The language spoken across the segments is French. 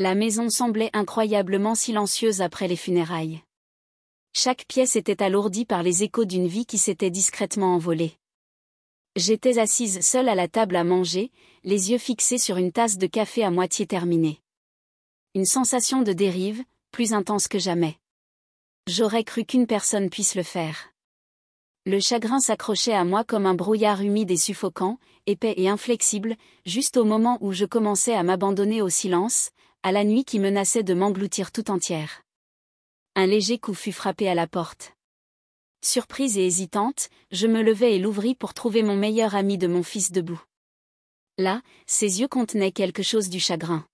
La maison semblait incroyablement silencieuse après les funérailles. Chaque pièce était alourdie par les échos d'une vie qui s'était discrètement envolée. J'étais assise seule à la table à manger, les yeux fixés sur une tasse de café à moitié terminée. Une sensation de dérive, plus intense que jamais. J'aurais cru qu'une personne puisse le faire. Le chagrin s'accrochait à moi comme un brouillard humide et suffocant, épais et inflexible, juste au moment où je commençais à m'abandonner au silence, à la nuit qui menaçait de m'engloutir tout entière. Un léger coup fut frappé à la porte. Surprise et hésitante, je me levai et l'ouvris pour trouver mon meilleur ami de mon fils debout. Là, ses yeux contenaient quelque chose du chagrin.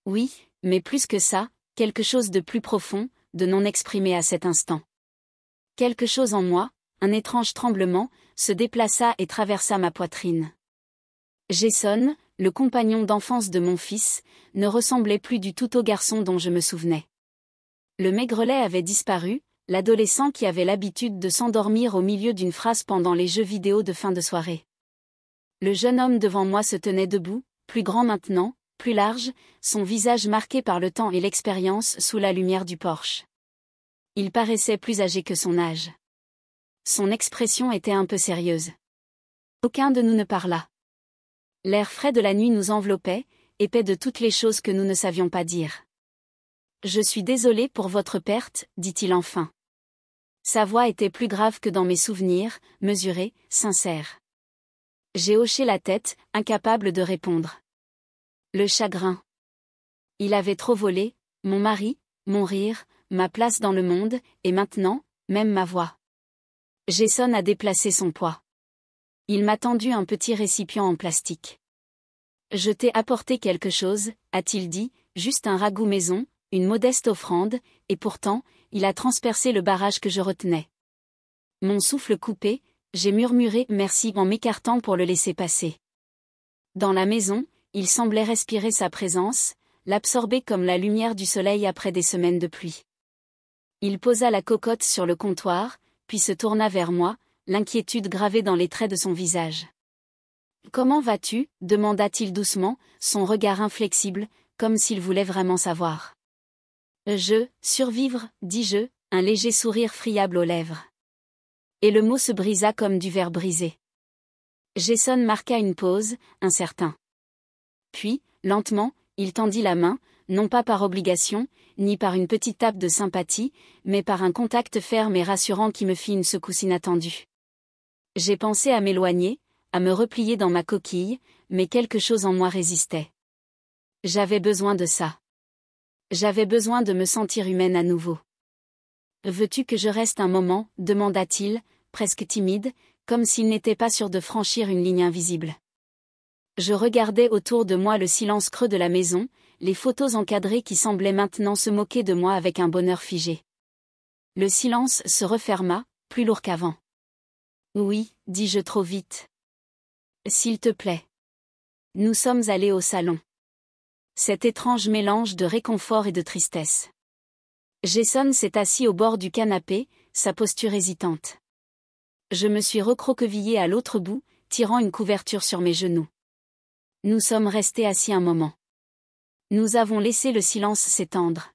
Oui, mais plus que ça, quelque chose de plus profond, de non exprimé à cet instant. Quelque chose en moi, un étrange tremblement, se déplaça et traversa ma poitrine. Jason, le compagnon d'enfance de mon fils, ne ressemblait plus du tout au garçon dont je me souvenais. Le maigrelet avait disparu, l'adolescent qui avait l'habitude de s'endormir au milieu d'une phrase pendant les jeux vidéo de fin de soirée. Le jeune homme devant moi se tenait debout, plus grand maintenant, plus large, son visage marqué par le temps et l'expérience sous la lumière du porche. Il paraissait plus âgé que son âge. Son expression était un peu sérieuse. Aucun de nous ne parla. L'air frais de la nuit nous enveloppait, épais de toutes les choses que nous ne savions pas dire. « Je suis désolé pour votre perte, dit-il enfin. » Sa voix était plus grave que dans mes souvenirs, mesurée, sincère. J'ai hoché la tête, incapable de répondre. Le chagrin. Il avait trop volé, mon mari, mon rire, ma place dans le monde, et maintenant, même ma voix. Jason a déplacé son poids. Il m'a tendu un petit récipient en plastique. Je t'ai apporté quelque chose, a-t-il dit, juste un ragoût maison, une modeste offrande, et pourtant, il a transpercé le barrage que je retenais. Mon souffle coupé, j'ai murmuré merci en m'écartant pour le laisser passer. Dans la maison, il semblait respirer sa présence, l'absorber comme la lumière du soleil après des semaines de pluie. Il posa la cocotte sur le comptoir, puis se tourna vers moi, l'inquiétude gravée dans les traits de son visage. « Comment vas-tu » demanda-t-il doucement, son regard inflexible, comme s'il voulait vraiment savoir. « Survivre, dis-je, un léger sourire friable aux lèvres. Et le mot se brisa comme du verre brisé. Jason marqua une pause, incertain. Puis, lentement, il tendit la main, non pas par obligation, ni par une petite tape de sympathie, mais par un contact ferme et rassurant qui me fit une secousse inattendue. J'ai pensé à m'éloigner, à me replier dans ma coquille, mais quelque chose en moi résistait. J'avais besoin de ça. J'avais besoin de me sentir humaine à nouveau. « Veux-tu que je reste un moment » demanda-t-il, presque timide, comme s'il n'était pas sûr de franchir une ligne invisible. Je regardais autour de moi le silence creux de la maison, les photos encadrées qui semblaient maintenant se moquer de moi avec un bonheur figé. Le silence se referma, plus lourd qu'avant. « Oui, dis-je trop vite. S'il te plaît. » Nous sommes allés au salon. Cet étrange mélange de réconfort et de tristesse. Jason s'est assis au bord du canapé, sa posture hésitante. Je me suis recroquevillée à l'autre bout, tirant une couverture sur mes genoux. Nous sommes restés assis un moment. Nous avons laissé le silence s'étendre.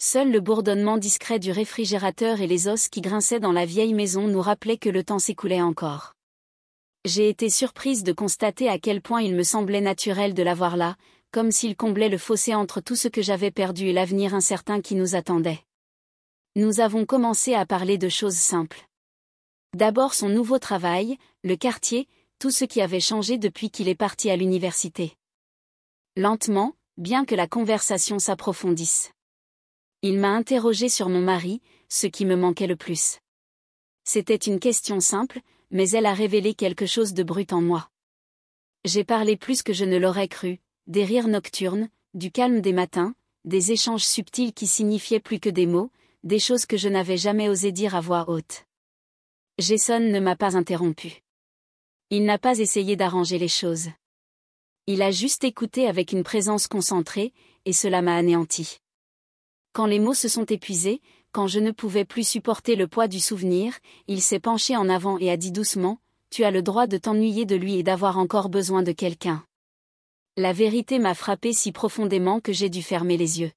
Seul le bourdonnement discret du réfrigérateur et les os qui grinçaient dans la vieille maison nous rappelaient que le temps s'écoulait encore. J'ai été surprise de constater à quel point il me semblait naturel de l'avoir là, comme s'il comblait le fossé entre tout ce que j'avais perdu et l'avenir incertain qui nous attendait. Nous avons commencé à parler de choses simples. D'abord son nouveau travail, le quartier, tout ce qui avait changé depuis qu'il est parti à l'université. Lentement, bien que la conversation s'approfondisse. Il m'a interrogé sur mon mari, ce qui me manquait le plus. C'était une question simple, mais elle a révélé quelque chose de brut en moi. J'ai parlé plus que je ne l'aurais cru, des rires nocturnes, du calme des matins, des échanges subtils qui signifiaient plus que des mots, des choses que je n'avais jamais osé dire à voix haute. Jason ne m'a pas interrompu. Il n'a pas essayé d'arranger les choses. Il a juste écouté avec une présence concentrée, et cela m'a anéanti. Quand les mots se sont épuisés, quand je ne pouvais plus supporter le poids du souvenir, il s'est penché en avant et a dit doucement, « Tu as le droit de t'ennuyer de lui et d'avoir encore besoin de quelqu'un. » La vérité m'a frappé si profondément que j'ai dû fermer les yeux.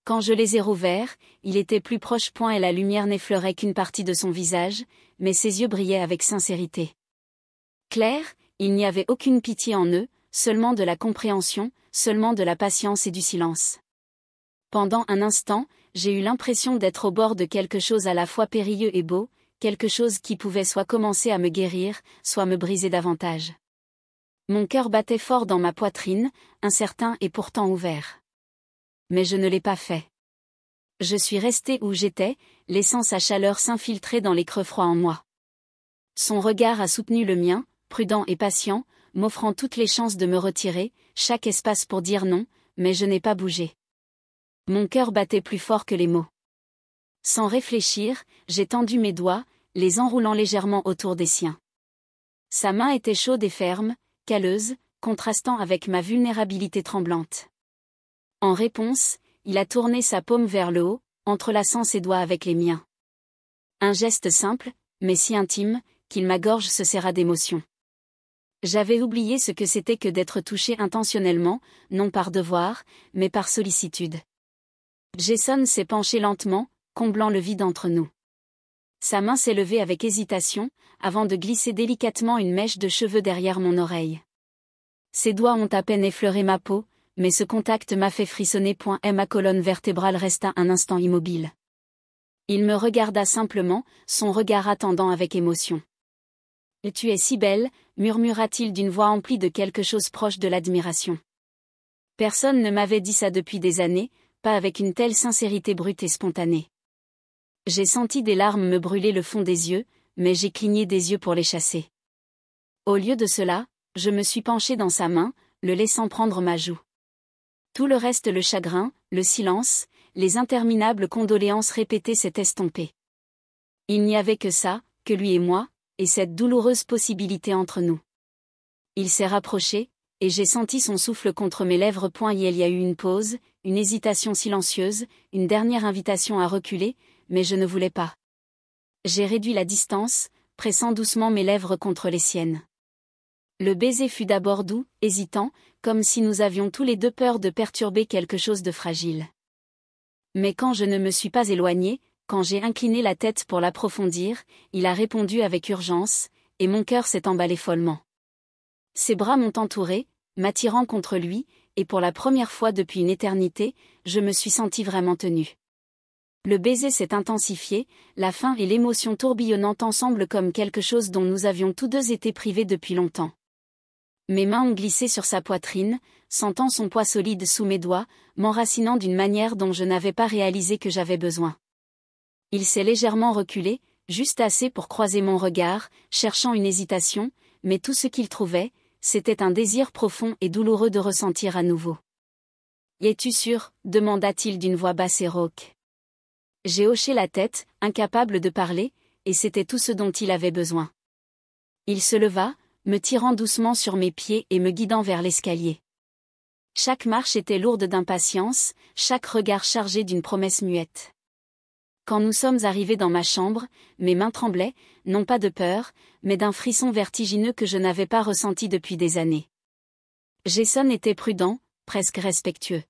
Quand je les ai rouverts, il était plus proche point et la lumière n'effleurait qu'une partie de son visage, mais ses yeux brillaient avec sincérité. Clair, il n'y avait aucune pitié en eux, seulement de la compréhension, seulement de la patience et du silence. Pendant un instant, j'ai eu l'impression d'être au bord de quelque chose à la fois périlleux et beau, quelque chose qui pouvait soit commencer à me guérir, soit me briser davantage. Mon cœur battait fort dans ma poitrine, incertain et pourtant ouvert. Mais je ne l'ai pas fait. Je suis resté où j'étais, laissant sa chaleur s'infiltrer dans les creux froids en moi. Son regard a soutenu le mien, prudent et patient, m'offrant toutes les chances de me retirer, chaque espace pour dire non, mais je n'ai pas bougé. Mon cœur battait plus fort que les mots. Sans réfléchir, j'ai tendu mes doigts, les enroulant légèrement autour des siens. Sa main était chaude et ferme, calleuse, contrastant avec ma vulnérabilité tremblante. En réponse, il a tourné sa paume vers le haut, entrelaçant ses doigts avec les miens. Un geste simple, mais si intime, qu'il ma gorge se serra d'émotion. J'avais oublié ce que c'était que d'être touché intentionnellement, non par devoir, mais par sollicitude. Jason s'est penché lentement, comblant le vide entre nous. Sa main s'est levée avec hésitation, avant de glisser délicatement une mèche de cheveux derrière mon oreille. Ses doigts ont à peine effleuré ma peau, mais ce contact m'a fait frissonner. Ma colonne vertébrale resta un instant immobile. Il me regarda simplement, son regard attendant avec émotion. « Tu es si belle », murmura-t-il d'une voix emplie de quelque chose proche de l'admiration. Personne ne m'avait dit ça depuis des années, pas avec une telle sincérité brute et spontanée. J'ai senti des larmes me brûler le fond des yeux, mais j'ai cligné des yeux pour les chasser. Au lieu de cela, je me suis penché dans sa main, le laissant prendre ma joue. Tout le reste, le chagrin, le silence, les interminables condoléances répétées s'étaient estompées. Il n'y avait que ça, que lui et moi, et cette douloureuse possibilité entre nous. Il s'est rapproché, et j'ai senti son souffle contre mes lèvres. Il y a eu une pause, une hésitation silencieuse, une dernière invitation à reculer, mais je ne voulais pas. J'ai réduit la distance, pressant doucement mes lèvres contre les siennes. Le baiser fut d'abord doux, hésitant, comme si nous avions tous les deux peur de perturber quelque chose de fragile. Mais quand je ne me suis pas éloigné, quand j'ai incliné la tête pour l'approfondir, il a répondu avec urgence, et mon cœur s'est emballé follement. Ses bras m'ont entouré, m'attirant contre lui, et pour la première fois depuis une éternité, je me suis senti vraiment tenue. Le baiser s'est intensifié, la faim et l'émotion tourbillonnant ensemble comme quelque chose dont nous avions tous deux été privés depuis longtemps. Mes mains ont glissé sur sa poitrine, sentant son poids solide sous mes doigts, m'enracinant d'une manière dont je n'avais pas réalisé que j'avais besoin. Il s'est légèrement reculé, juste assez pour croiser mon regard, cherchant une hésitation, mais tout ce qu'il trouvait, c'était un désir profond et douloureux de ressentir à nouveau. « Es-tu sûr ?» demanda-t-il d'une voix basse et rauque. J'ai hoché la tête, incapable de parler, et c'était tout ce dont il avait besoin. Il se leva, me tirant doucement sur mes pieds et me guidant vers l'escalier. Chaque marche était lourde d'impatience, chaque regard chargé d'une promesse muette. Quand nous sommes arrivés dans ma chambre, mes mains tremblaient, non pas de peur, mais d'un frisson vertigineux que je n'avais pas ressenti depuis des années. Jason était prudent, presque respectueux.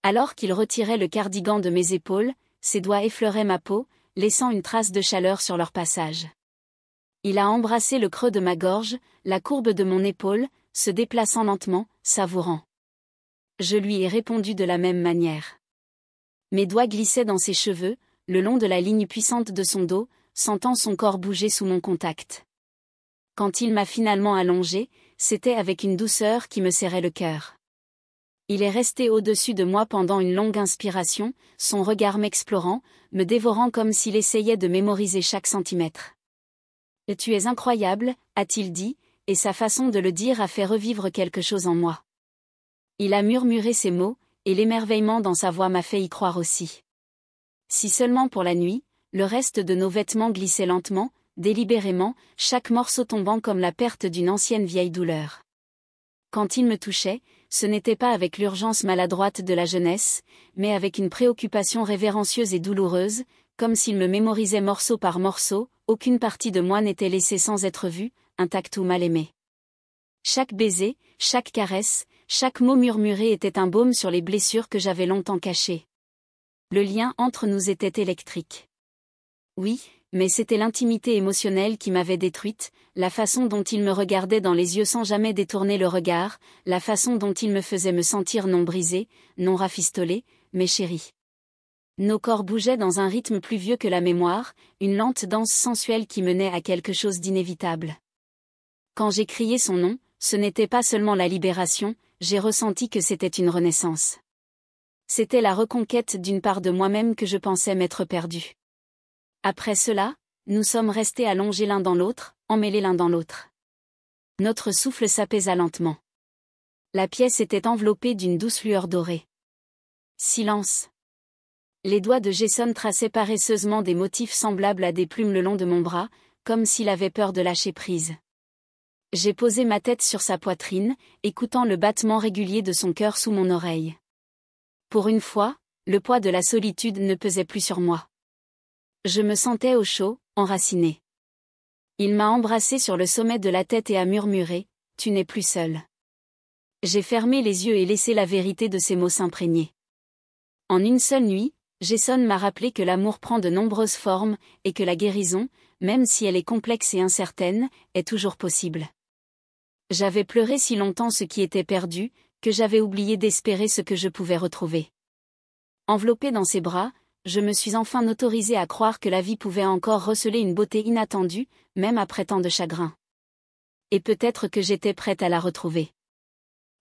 Alors qu'il retirait le cardigan de mes épaules, ses doigts effleuraient ma peau, laissant une trace de chaleur sur leur passage. Il a embrassé le creux de ma gorge, la courbe de mon épaule, se déplaçant lentement, savourant. Je lui ai répondu de la même manière. Mes doigts glissaient dans ses cheveux, le long de la ligne puissante de son dos, sentant son corps bouger sous mon contact. Quand il m'a finalement allongé, c'était avec une douceur qui me serrait le cœur. Il est resté au-dessus de moi pendant une longue inspiration, son regard m'explorant, me dévorant comme s'il essayait de mémoriser chaque centimètre. « Tu es incroyable », a-t-il dit, et sa façon de le dire a fait revivre quelque chose en moi. Il a murmuré ces mots, et l'émerveillement dans sa voix m'a fait y croire aussi. Si seulement pour la nuit, le reste de nos vêtements glissait lentement, délibérément, chaque morceau tombant comme la perte d'une ancienne vieille douleur. Quand il me touchait, ce n'était pas avec l'urgence maladroite de la jeunesse, mais avec une préoccupation révérencieuse et douloureuse, comme s'il me mémorisait morceau par morceau, aucune partie de moi n'était laissée sans être vue, intacte ou mal aimée. Chaque baiser, chaque caresse, chaque mot murmuré était un baume sur les blessures que j'avais longtemps cachées. Le lien entre nous était électrique. Oui, mais c'était l'intimité émotionnelle qui m'avait détruite, la façon dont il me regardait dans les yeux sans jamais détourner le regard, la façon dont il me faisait me sentir non brisée, non rafistolée, mais chérie. Nos corps bougeaient dans un rythme plus vieux que la mémoire, une lente danse sensuelle qui menait à quelque chose d'inévitable. Quand j'ai crié son nom, ce n'était pas seulement la libération, j'ai ressenti que c'était une renaissance. C'était la reconquête d'une part de moi-même que je pensais m'être perdue. Après cela, nous sommes restés allongés l'un dans l'autre, emmêlés l'un dans l'autre. Notre souffle s'apaisa lentement. La pièce était enveloppée d'une douce lueur dorée. Silence. Les doigts de Jason traçaient paresseusement des motifs semblables à des plumes le long de mon bras, comme s'il avait peur de lâcher prise. J'ai posé ma tête sur sa poitrine, écoutant le battement régulier de son cœur sous mon oreille. Pour une fois, le poids de la solitude ne pesait plus sur moi. Je me sentais au chaud, enraciné. Il m'a embrassé sur le sommet de la tête et a murmuré « Tu n'es plus seul ». J'ai fermé les yeux et laissé la vérité de ces mots s'imprégner. En une seule nuit, Jason m'a rappelé que l'amour prend de nombreuses formes, et que la guérison, même si elle est complexe et incertaine, est toujours possible. J'avais pleuré si longtemps ce qui était perdu, que j'avais oublié d'espérer ce que je pouvais retrouver. Enveloppé dans ses bras, je me suis enfin autorisée à croire que la vie pouvait encore receler une beauté inattendue, même après tant de chagrin. Et peut-être que j'étais prête à la retrouver.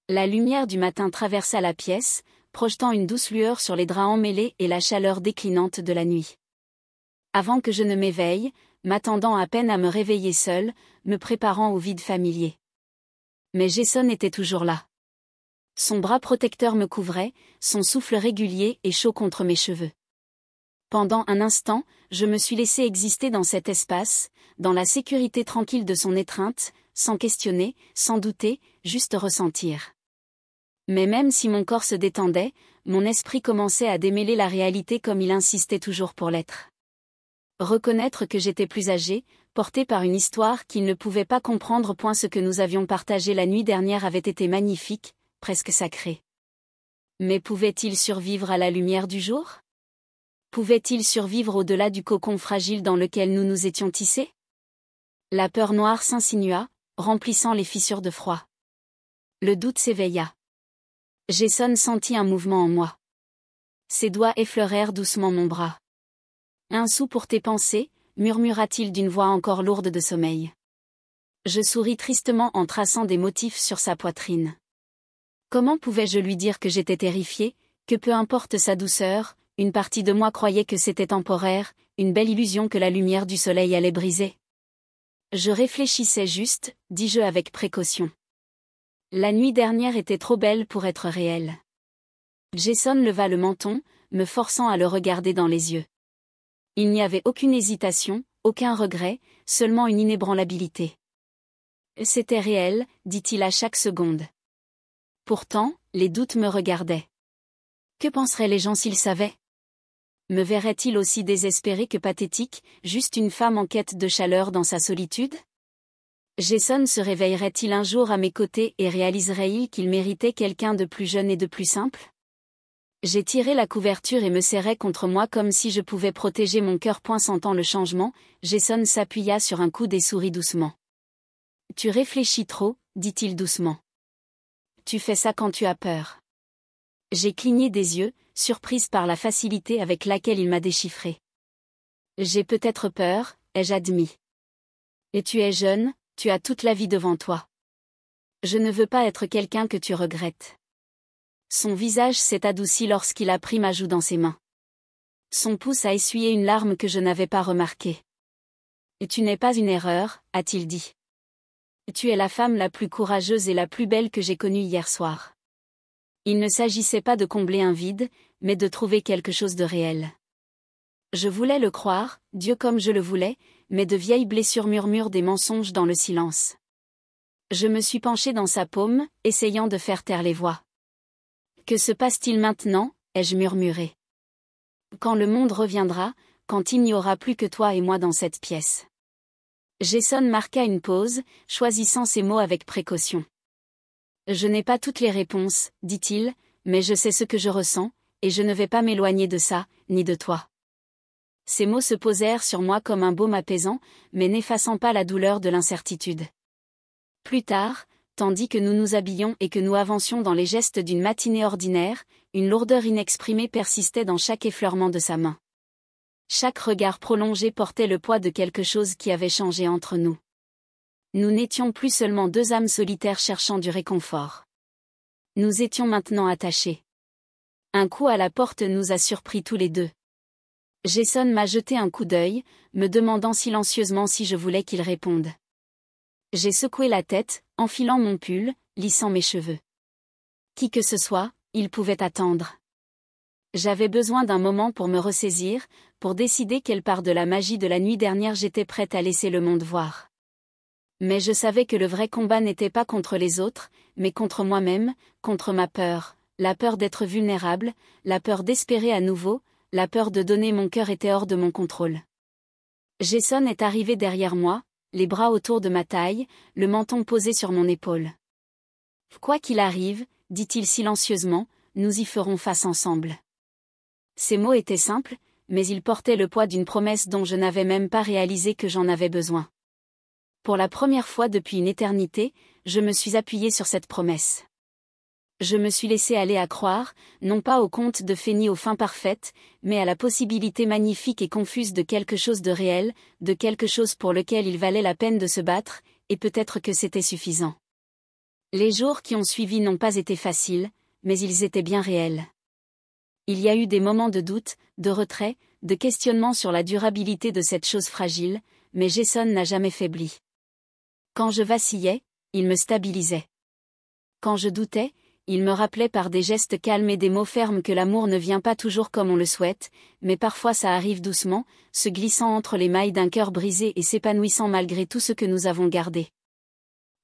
La lumière du matin traversa la pièce, projetant une douce lueur sur les draps emmêlés et la chaleur déclinante de la nuit. Avant que je ne m'éveille, m'attendant à peine à me réveiller seule, me préparant au vide familier. Mais Jason était toujours là. Son bras protecteur me couvrait, son souffle régulier et chaud contre mes cheveux. Pendant un instant, je me suis laissé exister dans cet espace, dans la sécurité tranquille de son étreinte, sans questionner, sans douter, juste ressentir. Mais même si mon corps se détendait, mon esprit commençait à démêler la réalité comme il insistait toujours pour l'être. Reconnaître que j'étais plus âgée, portée par une histoire qu'il ne pouvait pas comprendre. Ce que nous avions partagé la nuit dernière avait été magnifique, presque sacré. Mais pouvait-il survivre à la lumière du jour ? Pouvait-il survivre au-delà du cocon fragile dans lequel nous nous étions tissés ? La peur noire s'insinua, remplissant les fissures de froid. Le doute s'éveilla. Jason sentit un mouvement en moi. Ses doigts effleurèrent doucement mon bras. « Un sou pour tes pensées », murmura-t-il d'une voix encore lourde de sommeil. Je souris tristement en traçant des motifs sur sa poitrine. Comment pouvais-je lui dire que j'étais terrifiée, que peu importe sa douceur, une partie de moi croyait que c'était temporaire, une belle illusion que la lumière du soleil allait briser. Je réfléchissais juste, dis-je avec précaution. La nuit dernière était trop belle pour être réelle. Jason leva le menton, me forçant à le regarder dans les yeux. Il n'y avait aucune hésitation, aucun regret, seulement une inébranlabilité. C'était réel, dit-il à chaque seconde. Pourtant, les doutes me regardaient. Que penseraient les gens s'ils savaient ? Me verrait-il aussi désespérée que pathétique, juste une femme en quête de chaleur dans sa solitude ? Jason se réveillerait-il un jour à mes côtés et réaliserait-il qu'il méritait quelqu'un de plus jeune et de plus simple ? J'ai tiré la couverture et me serrai contre moi comme si je pouvais protéger mon cœur. Sentant le changement, Jason s'appuya sur un coude et sourit doucement. « Tu réfléchis trop, dit-il doucement. Tu fais ça quand tu as peur. » J'ai cligné des yeux, surprise par la facilité avec laquelle il m'a déchiffré. J'ai peut-être peur, ai-je admis. Et tu es jeune, tu as toute la vie devant toi. Je ne veux pas être quelqu'un que tu regrettes. Son visage s'est adouci lorsqu'il a pris ma joue dans ses mains. Son pouce a essuyé une larme que je n'avais pas remarquée. Et tu n'es pas une erreur, a-t-il dit. Tu es la femme la plus courageuse et la plus belle que j'ai connue hier soir. Il ne s'agissait pas de combler un vide, mais de trouver quelque chose de réel. Je voulais le croire, Dieu comme je le voulais, mais de vieilles blessures murmurent des mensonges dans le silence. Je me suis penchée dans sa paume, essayant de faire taire les voix. Que se passe-t-il maintenant ? Ai-je murmuré. Quand le monde reviendra, quand il n'y aura plus que toi et moi dans cette pièce. Jason marqua une pause, choisissant ses mots avec précaution. Je n'ai pas toutes les réponses, dit-il, mais je sais ce que je ressens, et je ne vais pas m'éloigner de ça, ni de toi. Ces mots se posèrent sur moi comme un baume apaisant, mais n'effaçant pas la douleur de l'incertitude. Plus tard, tandis que nous nous habillions et que nous avancions dans les gestes d'une matinée ordinaire, une lourdeur inexprimée persistait dans chaque effleurement de sa main. Chaque regard prolongé portait le poids de quelque chose qui avait changé entre nous. Nous n'étions plus seulement deux âmes solitaires cherchant du réconfort. Nous étions maintenant attachés. Un coup à la porte nous a surpris tous les deux. Jason m'a jeté un coup d'œil, me demandant silencieusement si je voulais qu'il réponde. J'ai secoué la tête, enfilant mon pull, lissant mes cheveux. Qui que ce soit, il pouvait attendre. J'avais besoin d'un moment pour me ressaisir, pour décider quelle part de la magie de la nuit dernière j'étais prête à laisser le monde voir. Mais je savais que le vrai combat n'était pas contre les autres, mais contre moi-même, contre ma peur, la peur d'être vulnérable, la peur d'espérer à nouveau, la peur de donner mon cœur était hors de mon contrôle. Jason est arrivé derrière moi, les bras autour de ma taille, le menton posé sur mon épaule. Quoi qu'il arrive, dit-il silencieusement, nous y ferons face ensemble. Ces mots étaient simples, mais ils portaient le poids d'une promesse dont je n'avais même pas réalisé que j'en avais besoin. Pour la première fois depuis une éternité, je me suis appuyée sur cette promesse. Je me suis laissé aller à croire, non pas au conte de fées ni aux fins parfaites, mais à la possibilité magnifique et confuse de quelque chose de réel, de quelque chose pour lequel il valait la peine de se battre, et peut-être que c'était suffisant. Les jours qui ont suivi n'ont pas été faciles, mais ils étaient bien réels. Il y a eu des moments de doute, de retrait, de questionnement sur la durabilité de cette chose fragile, mais Jason n'a jamais faibli. Quand je vacillais, il me stabilisait. Quand je doutais, il me rappelait par des gestes calmes et des mots fermes que l'amour ne vient pas toujours comme on le souhaite, mais parfois ça arrive doucement, se glissant entre les mailles d'un cœur brisé et s'épanouissant malgré tout ce que nous avons gardé.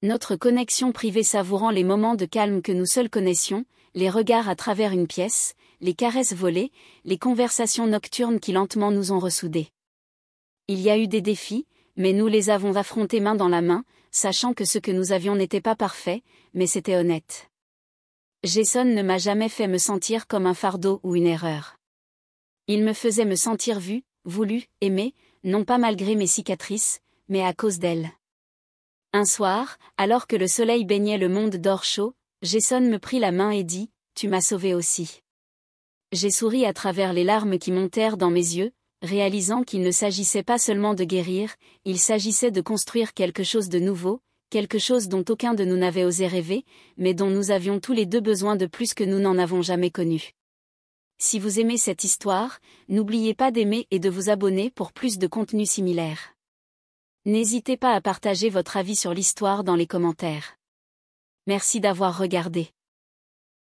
Notre connexion privée savourant les moments de calme que nous seuls connaissions, les regards à travers une pièce, les caresses volées, les conversations nocturnes qui lentement nous ont ressoudés. Il y a eu des défis, mais nous les avons affrontés main dans la main, sachant que ce que nous avions n'était pas parfait, mais c'était honnête. Jason ne m'a jamais fait me sentir comme un fardeau ou une erreur. Il me faisait me sentir vue, voulue, aimée, non pas malgré mes cicatrices, mais à cause d'elles. Un soir, alors que le soleil baignait le monde d'or chaud, Jason me prit la main et dit « Tu m'as sauvée aussi ». J'ai souri à travers les larmes qui montèrent dans mes yeux, réalisant qu'il ne s'agissait pas seulement de guérir, il s'agissait de construire quelque chose de nouveau, quelque chose dont aucun de nous n'avait osé rêver, mais dont nous avions tous les deux besoin de plus que nous n'en avons jamais connu. Si vous aimez cette histoire, n'oubliez pas d'aimer et de vous abonner pour plus de contenus similaires. N'hésitez pas à partager votre avis sur l'histoire dans les commentaires. Merci d'avoir regardé.